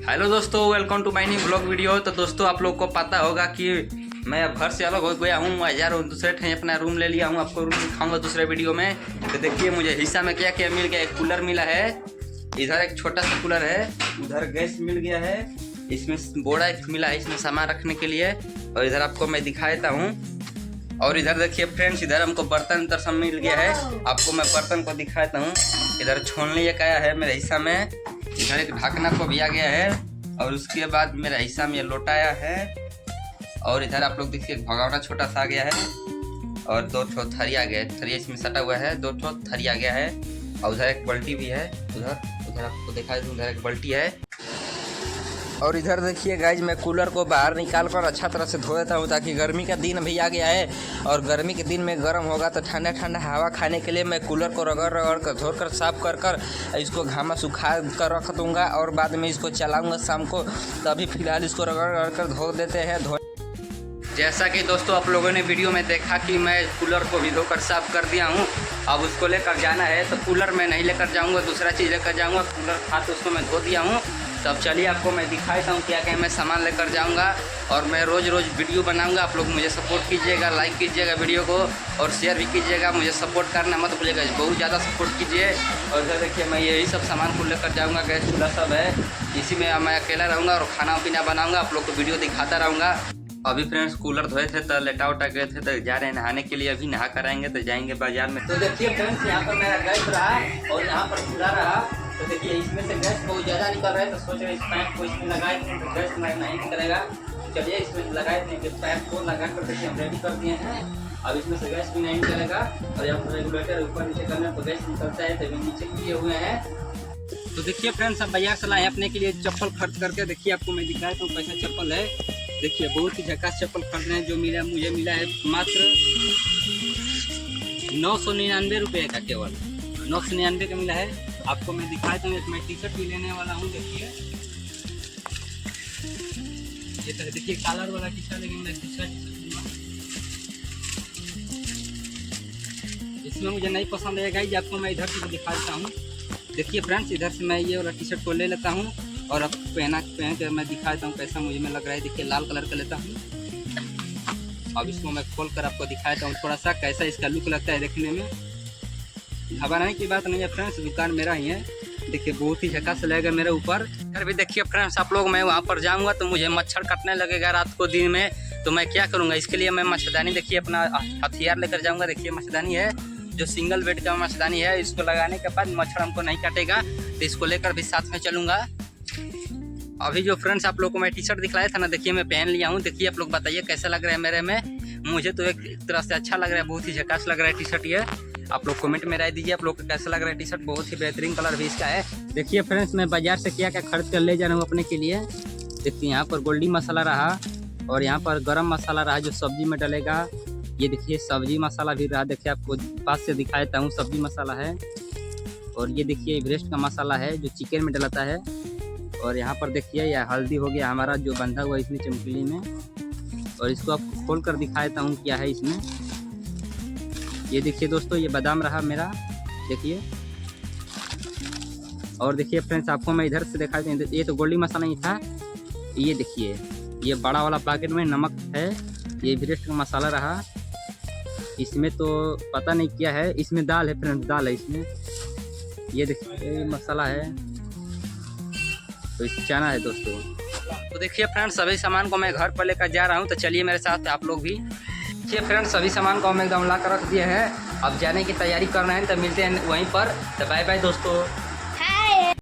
Hello दोस्तों, welcome to my new blog video. तो दोस्तों आप लोग को पता होगा कि मैं घर से अलग हो गया हूँ, मैं जा रहा हूँ दूसरे ठे अपना रूम ले लिया हूँ। आपको रूम दिखाऊंगा दूसरे वीडियो में। तो देखिए मुझे हिस्सा में क्या क्या मिल गया। एक कूलर मिला है, इधर एक छोटा सा कूलर है, उधर गैस मिल गया है, इसमें बोरा एक मिला है इसमें सामान रखने के लिए, और इधर आपको मैं दिखा देता हूँ। और इधर देखिए फ्रेंड्स, इधर हमको बर्तन सब मिल गया है। आपको मैं बर्तन को दिखा देता हूँ। इधर छोलनी एक आया है मेरे हिस्सा में, इधर एक ढकना को भी आ गया है, और उसके बाद मेरा हिस्सा में ये लोटा आया है। और इधर आप लोग देखिए भगौना छोटा सा आ गया है, और दो ठो थरी आ गया है, थरी इसमें सटा हुआ है, दो ठो थरी आ गया है। और उधर एक बाल्टी भी है, उधर आपको दिखा दूँ, उधर एक बाल्टी है। और इधर देखिए गाइज, मैं कूलर को बाहर निकाल कर अच्छा तरह से धो देता हूँ, ताकि गर्मी का दिन भी आ गया है, और गर्मी के दिन में गर्म होगा तो ठंडा ठंडा हवा खाने के लिए मैं कूलर को रगड़ कर धो कर साफ कर इसको घामा सुखा कर रख दूँगा, और बाद में इसको चलाऊँगा शाम को। तो अभी फ़िलहाल इसको रगड़ कर धो देते हैं। जैसा कि दोस्तों आप लोगों ने वीडियो में देखा कि मैं कूलर को भी धोकर साफ़ कर दिया हूँ। अब उसको लेकर जाना है, तो कूलर मैं नहीं लेकर जाऊँगा, दूसरा चीज़ लेकर जाऊँगा। कूलर था तो उसको मैं धो दिया हूँ। तो अब चलिए आपको मैं दिखाता हूँ क्या क्या मैं सामान लेकर जाऊँगा, और मैं रोज़ वीडियो बनाऊँगा। आप लोग मुझे सपोर्ट कीजिएगा, लाइक कीजिएगा वीडियो को, और शेयर भी कीजिएगा। मुझे सपोर्ट करना मत भूलिएगा, बहुत ज़्यादा सपोर्ट कीजिए। और इधर देखिए मैं यही सब सामान को लेकर जाऊँगा, गैस चूल्हा सब है, इसी में मैं अकेला रहूँगा और खाना पीना बनाऊँगा। आप लोग को वीडियो दिखाता रहूँगा। अभी फ्रेंड्स कूलर धोए थे तो लेटा उटा गए थे, तो जा रहे हैं नहाने के लिए। अभी नहा कर आएंगे तो जाएंगे बाजार में। तो देखिए फ्रेंड्स, यहाँ पर मेरा गैस रहा और यहाँ पर चूल्हा रहा। तो देखिए इसमें से गैस बहुत ज़्यादा निकल रहा है, तो सोच रहे इस पाइप को इसमें लगाए थे तो गैस नहीं निकलेगा। चलिए इसमें लगाए थे कि पाइप को लगा कर देखिए हम रेडी कर दिए हैं। अब इसमें से गैस भी नहीं निकलेगा, और यहाँ पर रेगुलेटर ऊपर नीचे करने तो गैस निकलता है, तभी नीचे किए हुए हैं। तो देखिए फ्रेंड्स, अब बाजार से लाए अपने के लिए चप्पल खर्च करके। देखिए आपको मैं दिखाया तो कैसा चप्पल है। देखिए बहुत ही झकास चप्पल खरीद रहे हैं। जो मिला मुझे मिला है मात्र 999 रुपये का, केवल 999 का मिला है। आपको मैं दिखाता हूँ। एक मैं टी शर्ट भी लेने वाला हूँ। देखिए ये तो देखिए कलर वाला टी शर्ट, लेकिन मैं टी शर्ट इसमें मुझे नहीं पसंद है गाइस। आपको मैं इधर से दिखा देता हूँ। देखिए फ्रेंड्स, इधर से मैं ये वाला टी शर्ट को ले लेता हूँ, और अब पहन कर मैं दिखाता हूँ कैसा मुझे में लग रहा है। देखिए लाल कलर का लेता हूँ। अब इसको मैं खोल कर आपको दिखाता हूँ थोड़ा सा कैसा इसका लुक लगता है देखने में। घबराने की बात नहीं है फ्रेंड्स, दुकान मेरा ही है। देखिए बहुत ही झकास लगेगा मेरे ऊपर। फिर भी देखिए फ्रेंड्स, आप लोग मैं वहाँ पर जाऊँगा तो मुझे मच्छर काटने लगेगा रात को दिन में, तो मैं क्या करूँगा। इसके लिए मैं मच्छरदानी, देखिए अपना हथियार लेकर जाऊँगा। देखिए मच्छरदानी है, जो सिंगल बेड का मच्छरदानी है। इसको लगाने के बाद मच्छर हमको नहीं काटेगा, तो इसको लेकर भी साथ में चलूँगा। अभी जो फ्रेंड्स आप लोग को मैं टी शर्ट दिखलाया था ना, देखिए मैं पहन लिया हूँ। देखिए आप लोग बताइए कैसा लग रहा है मेरे में। मुझे तो एक तरह से अच्छा लग रहा है, बहुत ही झकास लग रहा है टी शर्ट ये। आप लोग कमेंट में राय दीजिए आप लोग को कैसा लग रहा है टी शर्ट। बहुत ही बेहतरीन कलर भी इसका है। देखिए फ्रेंड्स, मैं बाजार से क्या क्या खरीद कर ले जा रहा हूँ अपने के लिए। देखिए यहाँ पर गोल्डी मसाला रहा, और यहाँ पर गरम मसाला रहा जो सब्जी में डलेगा। ये देखिए सब्जी मसाला भी रहा। देखिए आपको पास से दिखा देता हूँ, सब्जी मसाला है। और ये देखिए एवरेस्ट का मसाला है जो चिकन में डलाता है। और यहाँ पर देखिए यह हल्दी हो गया हमारा जो बंधा हुआ इसमें चमकीली में। और इसको आपको खोल कर दिखा देता हूँ क्या है इसमें। ये देखिए दोस्तों, ये बादाम रहा मेरा, देखिए। और देखिए फ्रेंड्स, आपको मैं इधर से दिखा दें, ये तो गोल्डी मसाला ही था। ये देखिए ये बड़ा वाला पैकेट में नमक है, ये एवरेस्ट का मसाला रहा। इसमें तो पता नहीं क्या है, इसमें दाल है फ्रेंड्स, दाल है इसमें। ये देखिए मसाला है, तो इस चना है दोस्तों। तो देखिए फ्रेंड्स, सभी सामान को मैं घर पर लेकर जा रहा हूँ, तो चलिए मेरे साथ आप लोग भी। देखिए फ्रेंड्स, सभी सामान को हम एकदम ला कर रख दिए हैं। अब जाने की तैयारी करना है, तो मिलते हैं वहीं पर। तो बाय बाय दोस्तों।